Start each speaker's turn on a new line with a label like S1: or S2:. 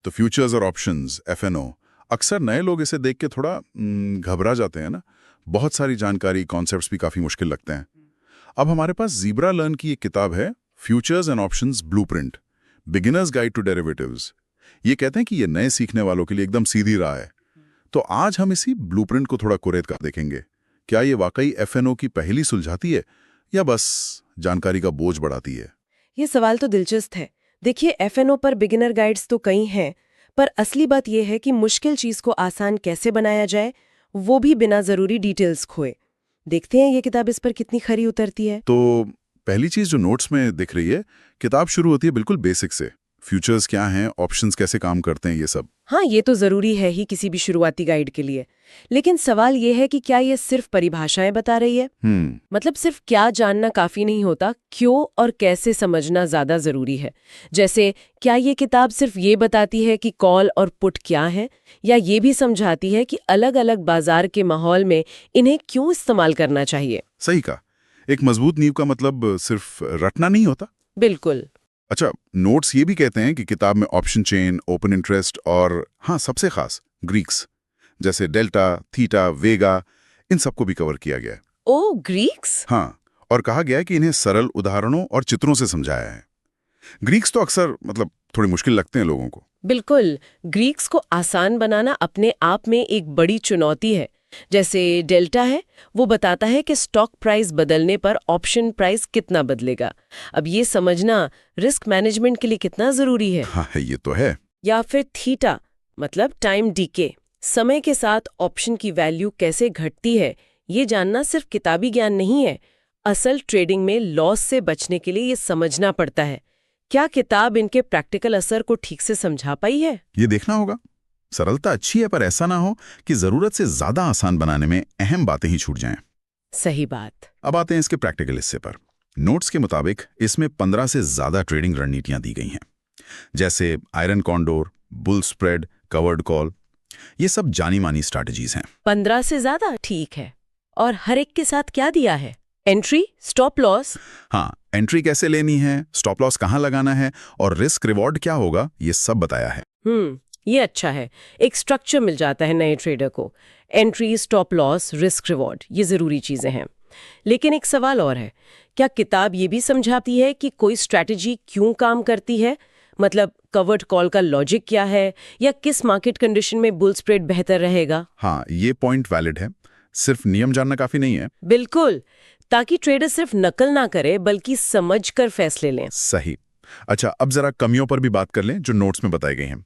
S1: तो फ्यूचर्स और options F&O, अक्सर नए लोग इसे देख के थोड़ा घबरा जाते हैं ना। बहुत सारी जानकारी, कॉन्सेप्ट्स भी काफ़ी मुश्किल लगते हैं। अब हमारे पास ज़ीब्रा लर्न की एक किताब है, futures and options blueprint, beginners guide to derivatives. ये कहते हैं कि ये नए सीखने वालों के लिए एकदम सीधी राह है। तो आज हम इसी ब्लूप्रिंट को थोड़ा कुरेद कर देखेंगे। क्या ये वाकई एफएनओ की पहेली सुलझाती है या बस जानकारी का बोझ बढ़ाती है?
S2: ये सवाल तो दिलचस्प है। देखिए, एफएनओ पर बिगिनर गाइड्स तो कई हैं, पर असली बात यह है कि मुश्किल चीज को आसान कैसे बनाया जाए, वो भी बिना जरूरी डिटेल्स खोए। देखते हैं ये किताब इस पर कितनी खरी उतरती है।
S1: तो पहली चीज जो नोट्स में दिख रही है, किताब शुरू होती है बिल्कुल बेसिक से। फ्यूचर्स क्या हैं, ऑप्शंस कैसे काम करते हैं, ये सब।
S2: हाँ, ये तो जरूरी है ही किसी भी शुरुआती गाइड के लिए। लेकिन सवाल ये है कि क्या ये सिर्फ परिभाषाएं बता रही है? मतलब सिर्फ क्या जानना काफी नहीं होता, क्यों और कैसे समझना ज्यादा जरूरी है। जैसे, क्या ये किताब सिर्फ ये बताती है कि कॉल और पुट क्या है, या ये भी समझाती है कि अलग अलग बाजार के माहौल में इन्हें क्यों इस्तेमाल करना चाहिए?
S1: सही कहा। एक मजबूत नींव का मतलब सिर्फ रटना नहीं होता।
S2: बिल्कुल।
S1: अच्छा, नोट्स ये भी कहते हैं कि किताब में ऑप्शन चेन, ओपन इंटरेस्ट और हाँ, सबसे खास ग्रीक्स जैसे डेल्टा, थीटा, वेगा, इन सबको भी कवर किया गया है।
S2: ओ, ग्रीक्स?
S1: हाँ, और कहा गया है कि इन्हें सरल उदाहरणों और चित्रों से समझाया है। ग्रीक्स तो अक्सर मतलब थोड़ी मुश्किल लगते हैं लोगों को।
S2: बिल्कुल। ग्रीक्स को आसान बनाना अपने आप में एक बड़ी चुनौती है। जैसे डेल्टा है, वो बताता है कि स्टॉक प्राइस बदलने पर ऑप्शन प्राइस कितना बदलेगा। अब ये समझना रिस्क मैनेजमेंट के लिए कितना जरूरी है।
S1: हाँ, ये तो है।
S2: या फिर थीटा, मतलब टाइम डीके, समय के साथ ऑप्शन की वैल्यू कैसे घटती है, ये जानना सिर्फ किताबी ज्ञान नहीं है। असल ट्रेडिंग में लॉस से बचने के लिए ये समझना पड़ता है। क्या किताब इनके प्रैक्टिकल असर को ठीक से समझा पाई है?
S1: ये देखना होगा। सरलता अच्छी है, पर ऐसा ना हो कि जरूरत से ज्यादा आसान बनाने में अहम बातें ही छूट जाएं।
S2: सही बात।
S1: अब आते हैं इसके प्रैक्टिकल हिस्से पर। नोट्स के मुताबिक इसमें 15 से ज्यादा ट्रेडिंग रणनीतियां दी गई हैं, जैसे iron condor, bull spread, covered call. ये सब जानी मानी स्ट्रैटेजीज हैं।
S2: 15 से ज्यादा ठीक है। और हर एक के साथ क्या दिया है? Entry, stop loss?
S1: हाँ, एंट्री कैसे लेनी है, स्टॉप लॉस कहाँ लगाना है और रिस्क रिवॉर्ड क्या होगा, ये सब बताया है।
S2: ये अच्छा है। एक स्ट्रक्चर मिल जाता है नए ट्रेडर को। Entry, stop loss, risk reward, ये जरूरी चीजें हैं। लेकिन एक सवाल और है, क्या किताब ये भी समझाती है कि कोई स्ट्रैटेजी क्यों काम करती है? मतलब कवर्ड कॉल का लॉजिक क्या है, या किस मार्केट कंडीशन में बुल स्प्रेड बेहतर रहेगा?
S1: हाँ, ये पॉइंट वैलिड है। सिर्फ नियम जानना काफी नहीं है।
S2: बिल्कुल, ताकि ट्रेडर सिर्फ नकल ना करे बल्कि समझकर फैसले लें।
S1: सही। अच्छा, अब जरा कमियों पर भी बात कर लें जो नोट्स में बताई गई हैं।